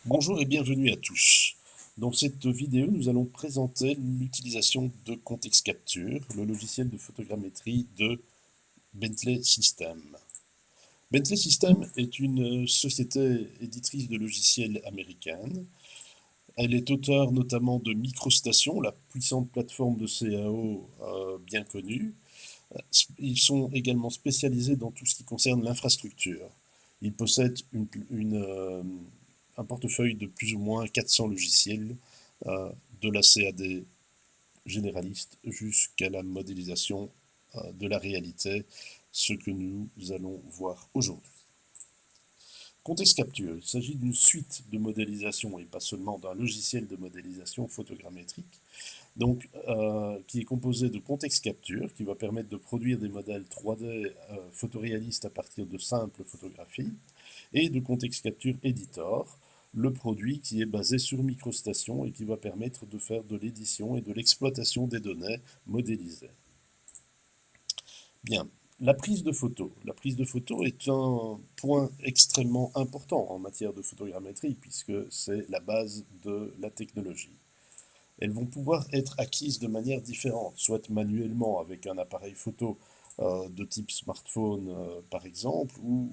Bonjour et bienvenue à tous. Dans cette vidéo, nous allons présenter l'utilisation de Context Capture, le logiciel de photogrammétrie de Bentley Systems. Bentley Systems est une société éditrice de logiciels américaine. Elle est auteure notamment de MicroStation, la puissante plateforme de CAO bien connue. Ils sont également spécialisés dans tout ce qui concerne l'infrastructure. Ils possèdent un portefeuille de plus ou moins 400 logiciels, de la CAD généraliste jusqu'à la modélisation de la réalité, ce que nous allons voir aujourd'hui. Context Capture, il s'agit d'une suite de modélisation et pas seulement d'un logiciel de modélisation photogrammétrique, donc, qui est composé de Context Capture, qui va permettre de produire des modèles 3D photoréalistes à partir de simples photographies, et de Context Capture Editor, le produit qui est basé sur MicroStation et qui va permettre de faire de l'édition et de l'exploitation des données modélisées. Bien, la prise de photo. La prise de photo est un point extrêmement important en matière de photogrammétrie, puisque c'est la base de la technologie. Elles vont pouvoir être acquises de manière différente, soit manuellement avec un appareil photo de type smartphone par exemple, ou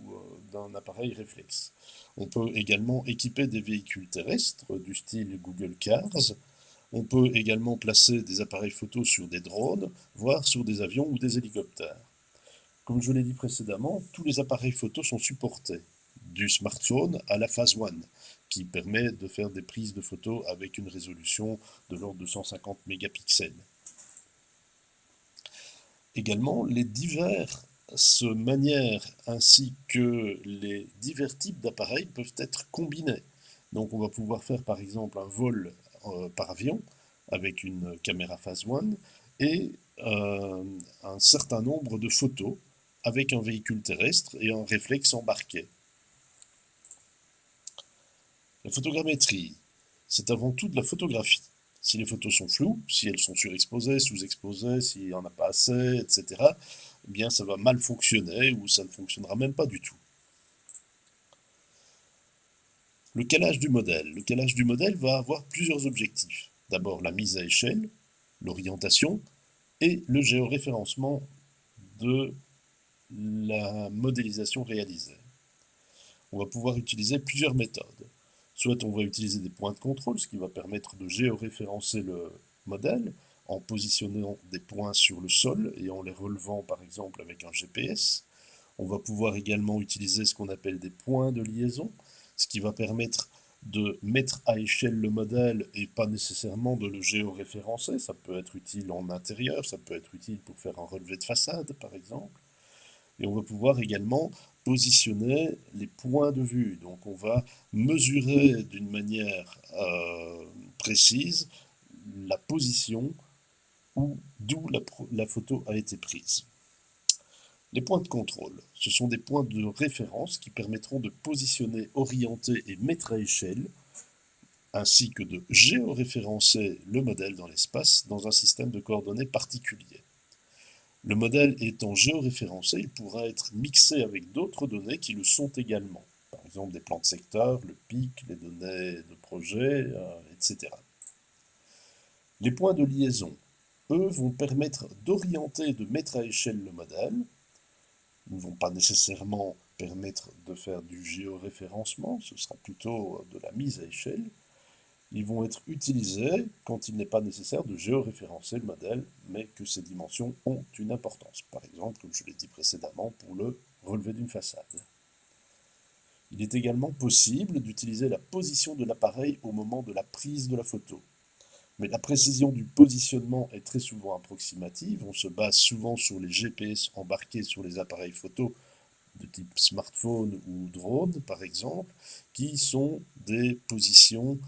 d'un appareil réflexe. On peut également équiper des véhicules terrestres du style Google Cars. On peut également placer des appareils photo sur des drones, voire sur des avions ou des hélicoptères. Comme je l'ai dit précédemment, tous les appareils photo sont supportés, du smartphone à la phase One, qui permet de faire des prises de photos avec une résolution de l'ordre de 150 mégapixels. Également, les diverses manières ainsi que les divers types d'appareils peuvent être combinés. Donc on va pouvoir faire par exemple un vol par avion avec une caméra phase One et un certain nombre de photos avec un véhicule terrestre et un réflexe embarqué. La photogrammétrie, c'est avant tout de la photographie. Si les photos sont floues, si elles sont surexposées, sous-exposées, s'il n'y en a pas assez, etc., eh bien ça va mal fonctionner ou ça ne fonctionnera même pas du tout. Le calage du modèle. Le calage du modèle va avoir plusieurs objectifs. D'abord la mise à échelle, l'orientation et le géoréférencement de la modélisation réalisée. On va pouvoir utiliser plusieurs méthodes. Soit on va utiliser des points de contrôle, ce qui va permettre de géoréférencer le modèle en positionnant des points sur le sol et en les relevant par exemple avec un GPS. On va pouvoir également utiliser ce qu'on appelle des points de liaison, ce qui va permettre de mettre à échelle le modèle et pas nécessairement de le géoréférencer. Ça peut être utile en intérieur, ça peut être utile pour faire un relevé de façade par exemple. Et on va pouvoir également positionner les points de vue. Donc on va mesurer d'une manière précise la position d'où la photo a été prise. Les points de contrôle, ce sont des points de référence qui permettront de positionner, orienter et mettre à échelle, ainsi que de géoréférencer le modèle dans l'espace dans un système de coordonnées particulier. Le modèle étant géoréférencé, il pourra être mixé avec d'autres données qui le sont également. Par exemple des plans de secteur, le PIC, les données de projet, etc. Les points de liaison, eux, vont permettre d'orienter et de mettre à échelle le modèle. Ils ne vont pas nécessairement permettre de faire du géoréférencement, ce sera plutôt de la mise à échelle. Ils vont être utilisés quand il n'est pas nécessaire de géoréférencer le modèle, mais que ces dimensions ont une importance. Par exemple, comme je l'ai dit précédemment, pour le relevé d'une façade. Il est également possible d'utiliser la position de l'appareil au moment de la prise de la photo. Mais la précision du positionnement est très souvent approximative. On se base souvent sur les GPS embarqués sur les appareils photo de type smartphone ou drone, par exemple, qui sont des positions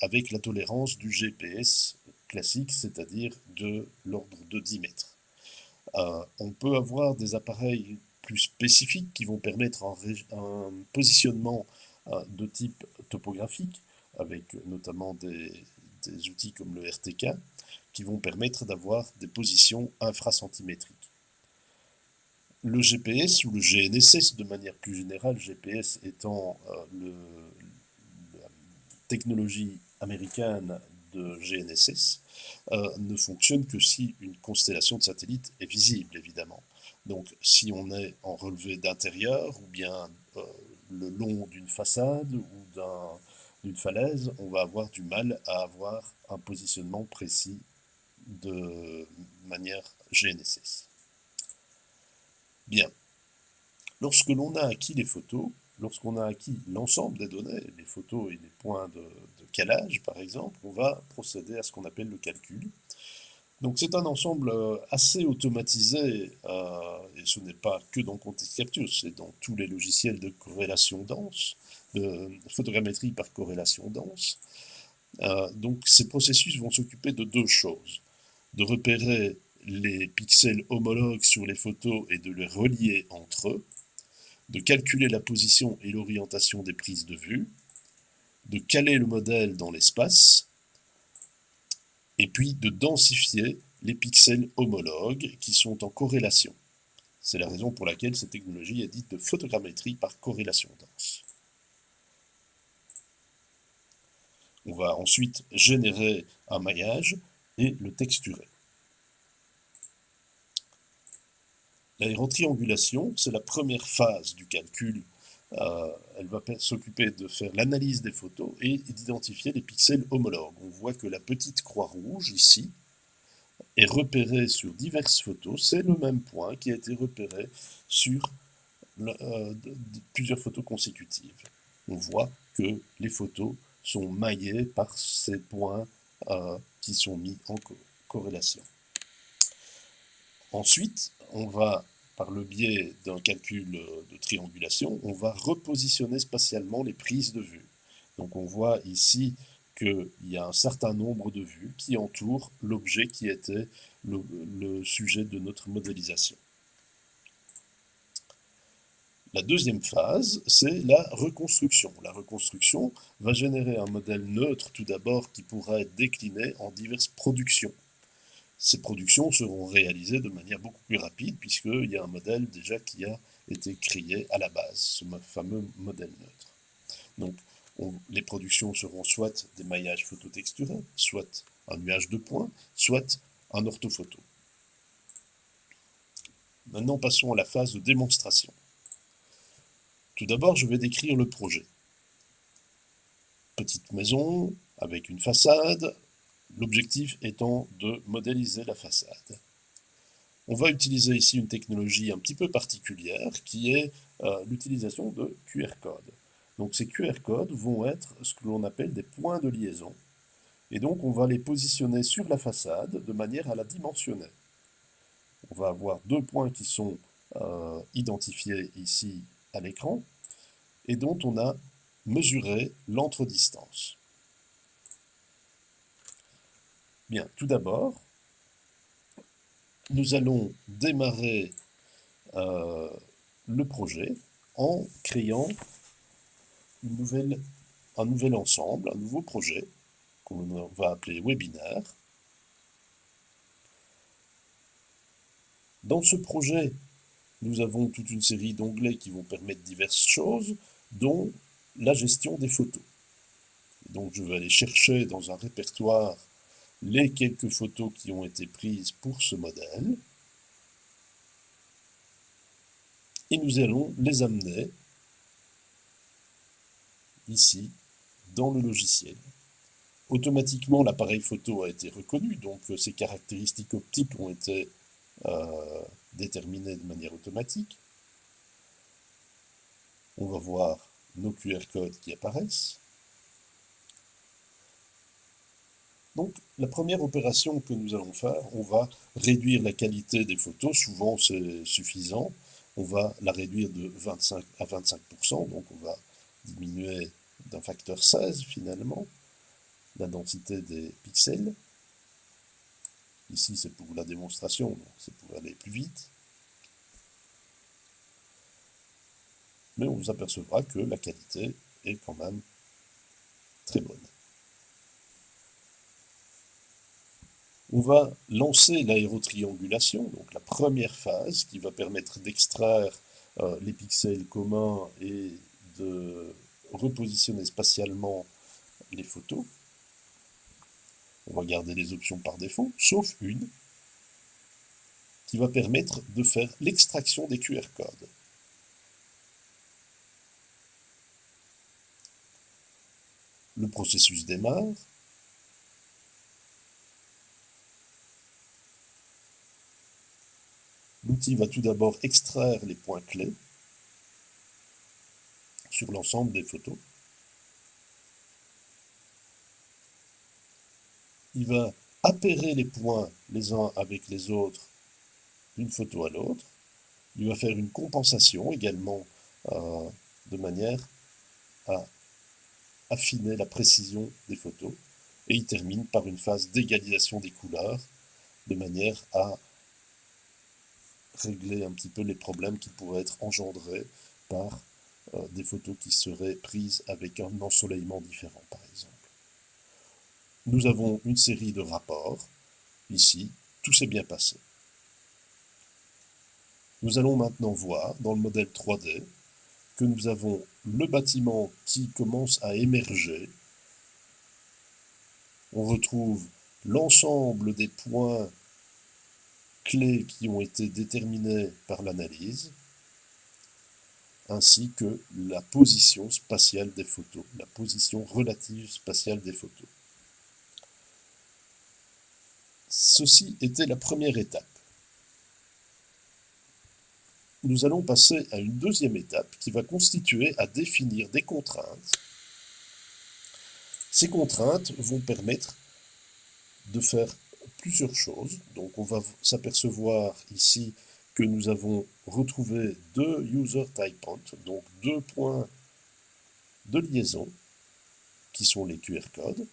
avec la tolérance du GPS classique, c'est-à-dire de l'ordre de 10 mètres. On peut avoir des appareils plus spécifiques qui vont permettre un positionnement de type topographique, avec notamment des outils comme le RTK, qui vont permettre d'avoir des positions infracentimétriques. Le GPS ou le GNSS, de manière plus générale, GPS étant technologie américaine de GNSS ne fonctionne que si une constellation de satellites est visible, évidemment. Donc si on est en relevé d'intérieur ou bien le long d'une façade ou d'une falaise, on va avoir du mal à avoir un positionnement précis de manière GNSS. Bien. Lorsque l'on a acquis les photos, lorsqu'on a acquis l'ensemble des données, les photos et les points de calage par exemple, on va procéder à ce qu'on appelle le calcul. Donc c'est un ensemble assez automatisé, et ce n'est pas que dans Context Capture, c'est dans tous les logiciels de corrélation dense, de photogrammétrie par corrélation dense. Donc ces processus vont s'occuper de deux choses: de repérer les pixels homologues sur les photos et de les relier entre eux, de calculer la position et l'orientation des prises de vue, de caler le modèle dans l'espace, et puis de densifier les pixels homologues qui sont en corrélation. C'est la raison pour laquelle cette technologie est dite de photogrammétrie par corrélation dense. On va ensuite générer un maillage et le texturer. L'aérotriangulation, c'est la première phase du calcul. Elle va s'occuper de faire l'analyse des photos et d'identifier les pixels homologues. On voit que la petite croix rouge, ici, est repérée sur diverses photos. C'est le même point qui a été repéré sur plusieurs photos consécutives. On voit que les photos sont maillées par ces points qui sont mis en corrélation. Ensuite, on va, par le biais d'un calcul de triangulation, on va repositionner spatialement les prises de vue. Donc on voit ici qu'il y a un certain nombre de vues qui entourent l'objet qui était le sujet de notre modélisation. La deuxième phase, c'est la reconstruction. La reconstruction va générer un modèle neutre tout d'abord qui pourra être décliné en diverses productions. Ces productions seront réalisées de manière beaucoup plus rapide puisqu'il y a un modèle déjà qui a été créé à la base, ce fameux modèle neutre. Donc les productions seront soit des maillages phototexturés, soit un nuage de points, soit un orthophoto. Maintenant passons à la phase de démonstration. Tout d'abord, je vais décrire le projet. Petite maison avec une façade, l'objectif étant de modéliser la façade. On va utiliser ici une technologie un petit peu particulière qui est l'utilisation de QR codes. Donc ces QR codes vont être ce que l'on appelle des points de liaison. Et donc on va les positionner sur la façade de manière à la dimensionner. On va avoir deux points qui sont identifiés ici à l'écran et dont on a mesuré l'entredistance. Bien, tout d'abord, nous allons démarrer le projet en créant un nouvel ensemble, un nouveau projet qu'on va appeler webinaire. Dans ce projet, nous avons toute une série d'onglets qui vont permettre diverses choses, dont la gestion des photos. Donc je vais aller chercher dans un répertoire les quelques photos qui ont été prises pour ce modèle. Et nous allons les amener ici, dans le logiciel. Automatiquement, l'appareil photo a été reconnu, donc ses caractéristiques optiques ont été déterminées de manière automatique. On va voir nos QR codes qui apparaissent. Donc, la première opération que nous allons faire, on va réduire la qualité des photos, souvent c'est suffisant. On va la réduire de 25 à 25%, donc on va diminuer d'un facteur 16 finalement la densité des pixels. Ici c'est pour la démonstration, donc c'est pour aller plus vite. Mais on vous apercevra que la qualité est quand même très bonne. On va lancer l'aérotriangulation, donc la première phase qui va permettre d'extraire les pixels communs et de repositionner spatialement les photos. On va garder les options par défaut, sauf une qui va permettre de faire l'extraction des QR codes. Le processus démarre. L'outil va tout d'abord extraire les points clés sur l'ensemble des photos. Il va appairer les points les uns avec les autres d'une photo à l'autre. Il va faire une compensation également de manière à affiner la précision des photos. Et il termine par une phase d'égalisation des couleurs de manière à régler un petit peu les problèmes qui pourraient être engendrés par des photos qui seraient prises avec un ensoleillement différent, par exemple. Nous avons une série de rapports. Ici, tout s'est bien passé. Nous allons maintenant voir dans le modèle 3D que nous avons le bâtiment qui commence à émerger. On retrouve l'ensemble des points clés qui ont été déterminés par l'analyse, ainsi que la position spatiale des photos, la position relative spatiale des photos. Ceci était la première étape. Nous allons passer à une deuxième étape qui va constituer à définir des contraintes. Ces contraintes vont permettre de faire plusieurs choses. Donc on va s'apercevoir ici que nous avons retrouvé deux user type points, donc deux points de liaison qui sont les QR codes.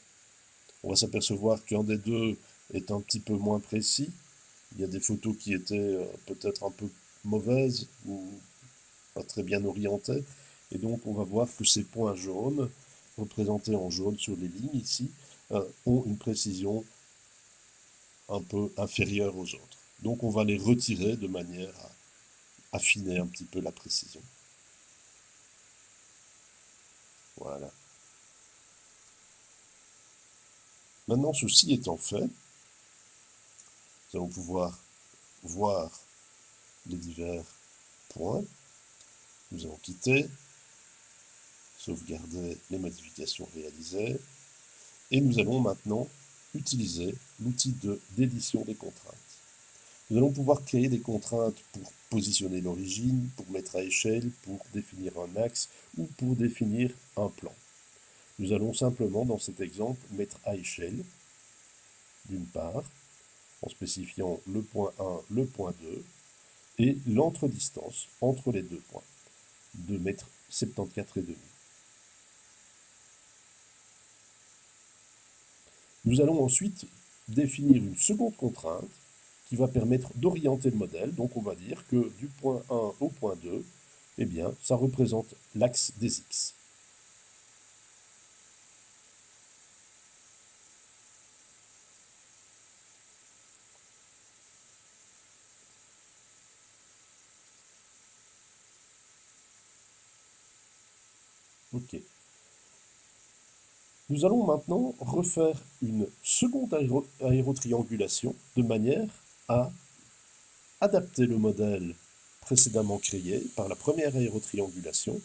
On va s'apercevoir qu'un des deux est un petit peu moins précis. Il y a des photos qui étaient peut-être un peu mauvaises ou pas très bien orientées. Et donc on va voir que ces points jaunes, représentés en jaune sur les lignes ici, ont une précision un peu inférieure aux autres. Donc on va les retirer de manière à affiner un petit peu la précision. Voilà. Maintenant, ceci étant fait, nous allons pouvoir voir les divers points. Nous allons quitter, sauvegarder les modifications réalisées, et nous allons maintenant utiliser l'outil d'édition des contraintes. Nous allons pouvoir créer des contraintes pour positionner l'origine, pour mettre à échelle, pour définir un axe ou pour définir un plan. Nous allons simplement, dans cet exemple, mettre à échelle, d'une part, en spécifiant le point 1, le point 2, et l'entre-distance entre les deux points, de mètres 74,5. Nous allons ensuite définir une seconde contrainte qui va permettre d'orienter le modèle. Donc on va dire que du point 1 au point 2, eh bien, ça représente l'axe des X. OK. Nous allons maintenant refaire une seconde aérotriangulation de manière à adapter le modèle précédemment créé par la première aérotriangulation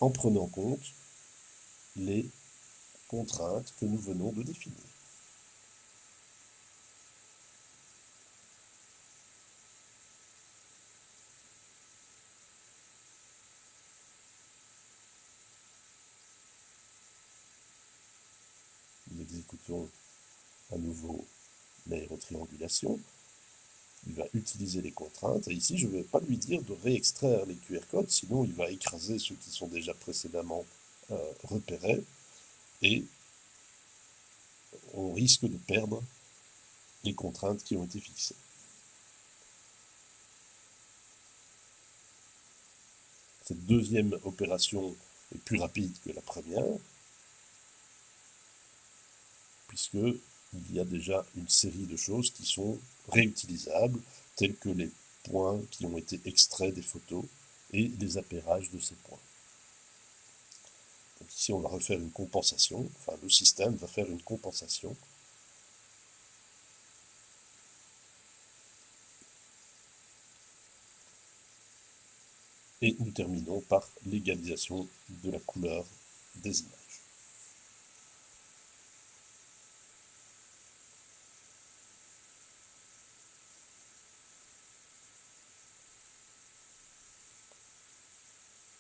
en prenant compte les contraintes que nous venons de définir. Nous exécutons à nouveau l'aérotriangulation. Il va utiliser les contraintes, et ici je ne vais pas lui dire de réextraire les QR codes, sinon il va écraser ceux qui sont déjà précédemment repérés, et on risque de perdre les contraintes qui ont été fixées. Cette deuxième opération est plus rapide que la première, puisqu'il y a déjà une série de choses qui sont réutilisables, telles que les points qui ont été extraits des photos et les appairages de ces points. Donc Ici, on va refaire une compensation, enfin le système va faire une compensation. Et nous terminons par l'égalisation de la couleur des images.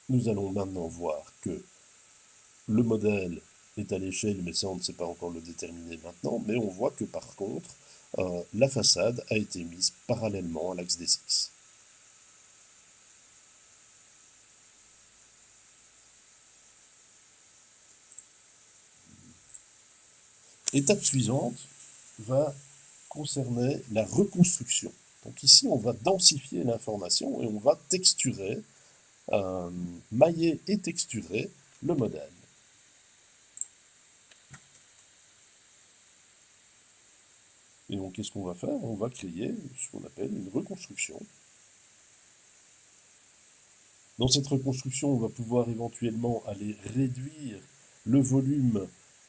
Nous allons maintenant voir que le modèle est à l'échelle, mais ça on ne sait pas encore le déterminer maintenant, mais on voit que par contre, la façade a été mise parallèlement à l'axe des X. L'étape suivante va concerner la reconstruction. Donc ici, on va densifier l'information et on va texturer, mailler et texturer le modèle. Et donc, qu'est-ce qu'on va faire? On va créer ce qu'on appelle une reconstruction. Dans cette reconstruction, on va pouvoir éventuellement aller réduire le volume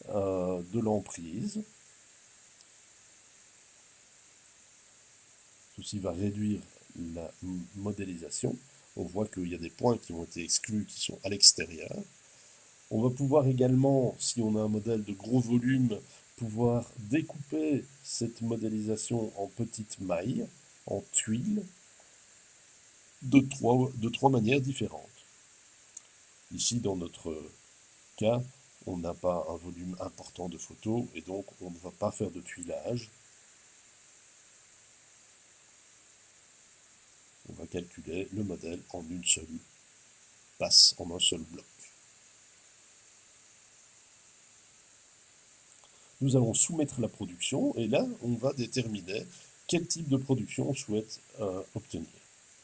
de l'emprise. Ceci va réduire la modélisation. On voit qu'il y a des points qui ont été exclus, qui sont à l'extérieur. On va pouvoir également, si on a un modèle de gros volume, pouvoir découper cette modélisation en petites mailles, en tuiles, de trois manières différentes. Ici, dans notre cas, on n'a pas un volume important de photos et donc on ne va pas faire de tuilage. On va calculer le modèle en une seule passe, en un seul bloc. Nous allons soumettre la production et là, on va déterminer quel type de production on souhaite obtenir.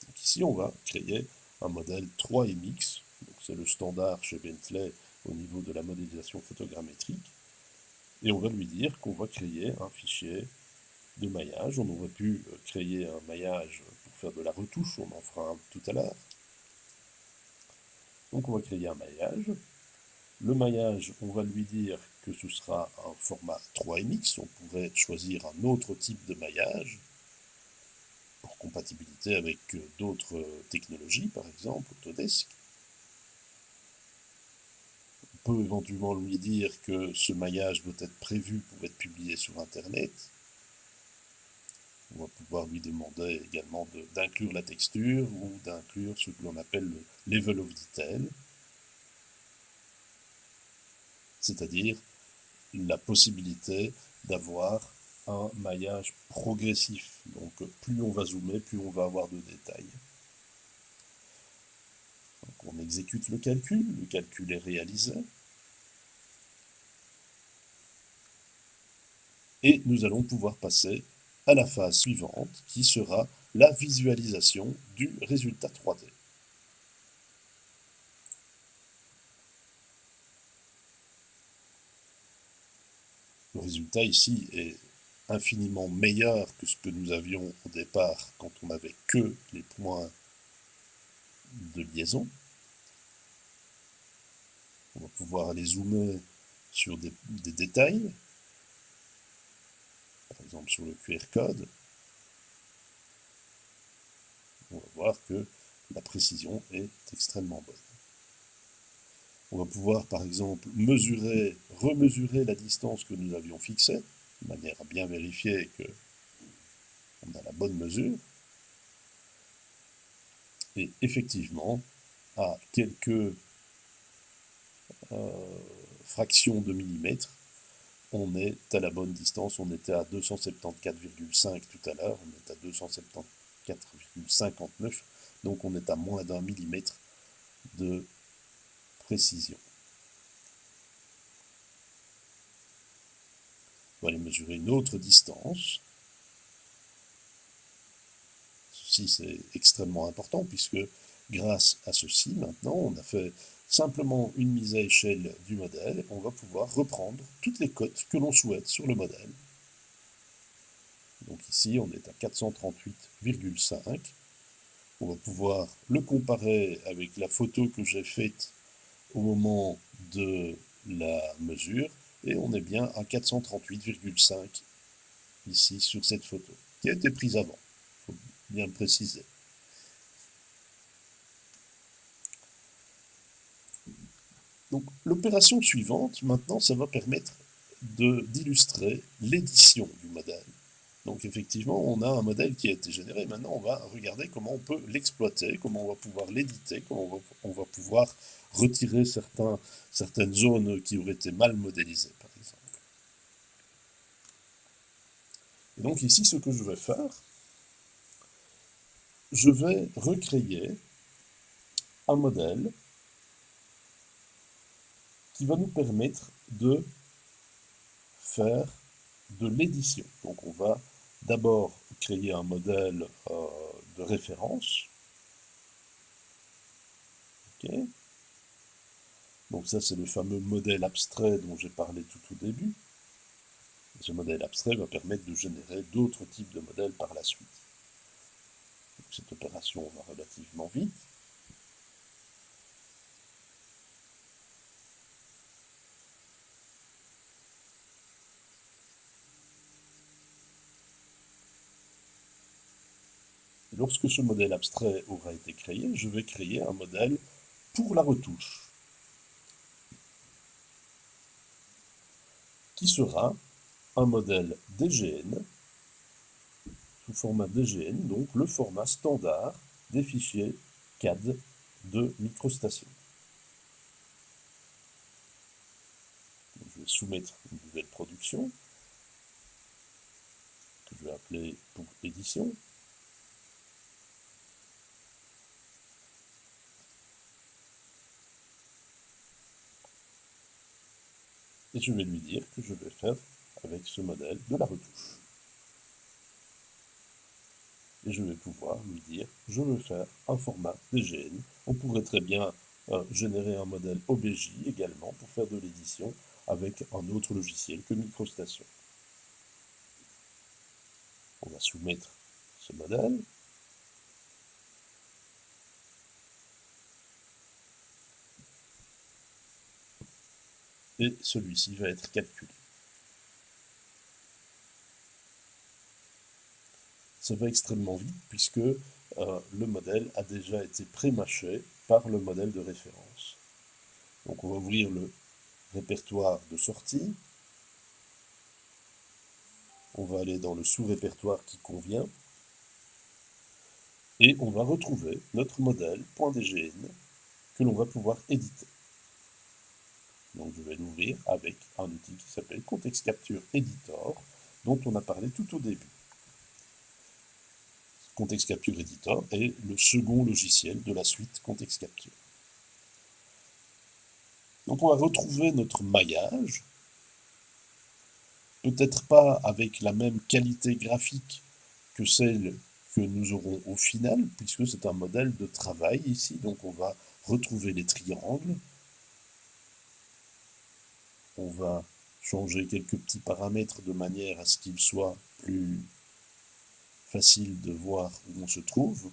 Donc ici, on va créer un modèle 3MX, c'est le standard chez Bentley au niveau de la modélisation photogrammétrique, et on va lui dire qu'on va créer un fichier de maillage. On aurait pu créer un maillage pour faire de la retouche, on en fera un tout à l'heure. Donc on va créer un maillage. Le maillage, on va lui dire que ce sera un format 3MX. On pourrait choisir un autre type de maillage pour compatibilité avec d'autres technologies, par exemple Autodesk. On peut éventuellement lui dire que ce maillage doit être prévu pour être publié sur Internet. On va pouvoir lui demander également d'inclure la texture ou d'inclure ce que l'on appelle le level of detail, c'est-à-dire la possibilité d'avoir un maillage progressif. Donc plus on va zoomer, plus on va avoir de détails. Donc on exécute le calcul est réalisé. Et nous allons pouvoir passer à la phase suivante qui sera la visualisation du résultat 3D. Le résultat ici est infiniment meilleur que ce que nous avions au départ quand on n'avait que les points de liaison. On va pouvoir aller zoomer sur des détails, par exemple sur le QR code. On va voir que la précision est extrêmement bonne. On va pouvoir, par exemple, remesurer la distance que nous avions fixée, de manière à bien vérifier qu'on a la bonne mesure. Et effectivement, à quelques fractions de millimètres, on est à la bonne distance. On était à 274,5 tout à l'heure, on est à 274,59, donc on est à moins d'1 millimètre de précision. On va aller mesurer une autre distance. Ceci, c'est extrêmement important puisque grâce à ceci, maintenant, on a fait simplement une mise à échelle du modèle. On va pouvoir reprendre toutes les cotes que l'on souhaite sur le modèle. Donc ici, on est à 438,5. On va pouvoir le comparer avec la photo que j'ai faite au moment de la mesure, et on est bien à 438,5 ici sur cette photo, qui a été prise avant, il faut bien le préciser. Donc l'opération suivante, maintenant, ça va permettre d'illustrer l'édition du modèle. Donc effectivement, on a un modèle qui a été généré. Maintenant, on va regarder comment on peut l'exploiter, comment on va pouvoir l'éditer, comment on va pouvoir retirer certaines zones qui auraient été mal modélisées, par exemple. Et donc ici, ce que je vais faire, je vais recréer un modèle qui va nous permettre de faire de l'édition. Donc on va d'abord créer un modèle de référence. Okay. Donc ça, c'est le fameux modèle abstrait dont j'ai parlé tout au début. Ce modèle abstrait va permettre de générer d'autres types de modèles par la suite. Donc cette opération va relativement vite. Et lorsque ce modèle abstrait aura été créé, je vais créer un modèle pour la retouche, qui sera un modèle DGN, sous format DGN, donc le format standard des fichiers CAD de MicroStation. Donc, je vais soumettre une nouvelle production, que je vais appeler pour édition. Et je vais lui dire que je vais faire avec ce modèle de la retouche. Et je vais pouvoir lui dire, je veux faire un format DGN. On pourrait très bien générer un modèle OBJ également pour faire de l'édition avec un autre logiciel que MicroStation. On va soumettre ce modèle. Et celui-ci va être calculé. Ça va extrêmement vite puisque le modèle a déjà été pré-mâché par le modèle de référence. Donc on va ouvrir le répertoire de sortie. On va aller dans le sous-répertoire qui convient. Et on va retrouver notre modèle .dgn que l'on va pouvoir éditer. Donc je vais l'ouvrir avec un outil qui s'appelle Context Capture Editor, dont on a parlé tout au début. Context Capture Editor est le second logiciel de la suite Context Capture. Donc on va retrouver notre maillage, peut-être pas avec la même qualité graphique que celle que nous aurons au final, puisque c'est un modèle de travail ici, donc on va retrouver les triangles, on va changer quelques petits paramètres de manière à ce qu'il soit plus facile de voir où on se trouve.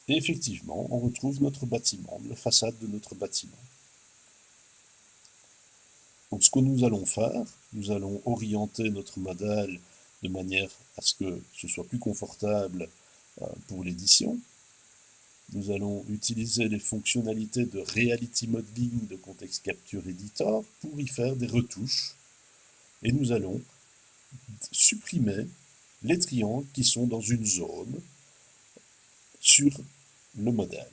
Et effectivement, on retrouve notre bâtiment, la façade de notre bâtiment. Donc ce que nous allons faire, nous allons orienter notre modèle de manière à ce que ce soit plus confortable pour l'édition. Nous allons utiliser les fonctionnalités de Reality Modeling de Context Capture Editor pour y faire des retouches. Et nous allons supprimer les triangles qui sont dans une zone sur le modèle.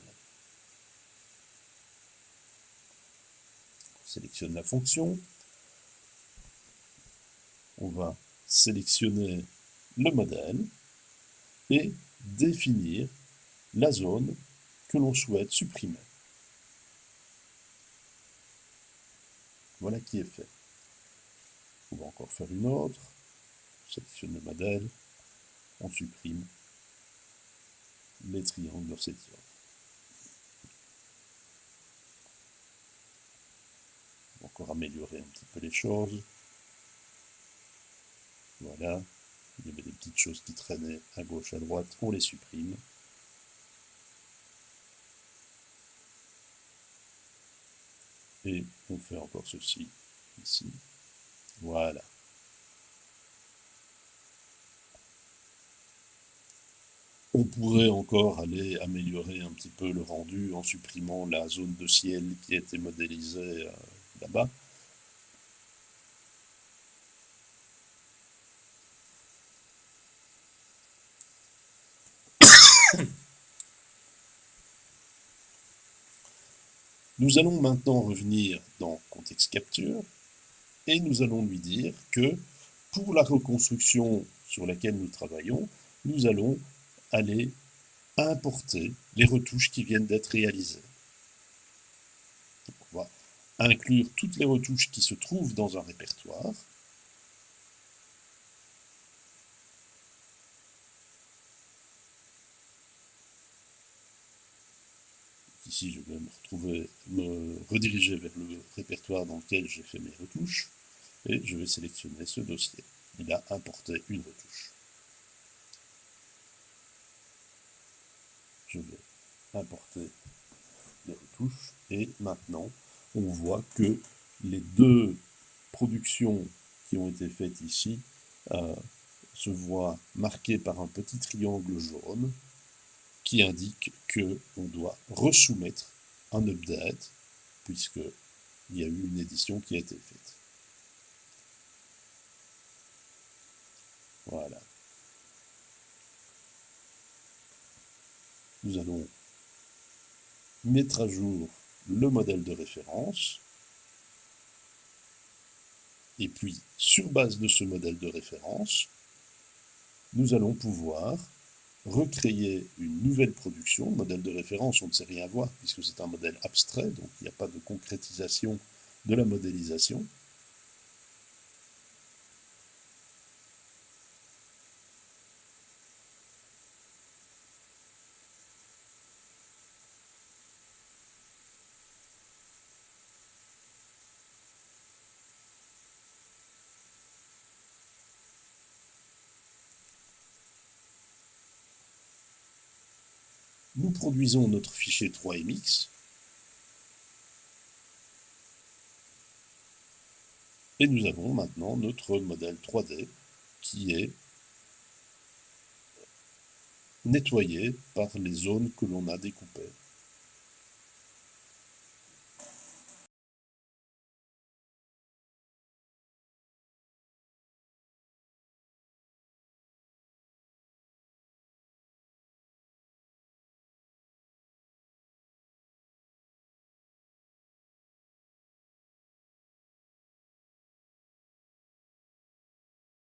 On sélectionne la fonction. On va sélectionner le modèle et définir la zone que l'on souhaite supprimer. Voilà qui est fait. On va encore faire une autre. On sélectionne le modèle. On supprime les triangles dans cette zone. On va encore améliorer un petit peu les choses. Voilà. Il y avait des petites choses qui traînaient à gauche, à droite. On les supprime. Et on fait encore ceci, ici. Voilà. On pourrait encore aller améliorer un petit peu le rendu en supprimant la zone de ciel qui a été modélisée là-bas. Nous allons maintenant revenir dans Context Capture et nous allons lui dire que pour la reconstruction sur laquelle nous travaillons, nous allons aller importer les retouches qui viennent d'être réalisées. Donc on va inclure toutes les retouches qui se trouvent dans un répertoire. Ici, je vais me rediriger vers le répertoire dans lequel j'ai fait mes retouches et je vais sélectionner ce dossier. Il a importé une retouche. Je vais importer les retouches et maintenant on voit que les deux productions qui ont été faites ici se voient marquées par un petit triangle jaune qui indique qu'on doit resoumettre un update puisqu'il y a eu une édition qui a été faite. Voilà. Nous allons mettre à jour le modèle de référence et puis sur base de ce modèle de référence, nous allons pouvoir recréer une nouvelle production. Le modèle de référence, on ne sait rien voir puisque c'est un modèle abstrait, donc il n'y a pas de concrétisation de la modélisation. Nous produisons notre fichier 3MX et nous avons maintenant notre modèle 3D qui est nettoyé par les zones que l'on a découpées.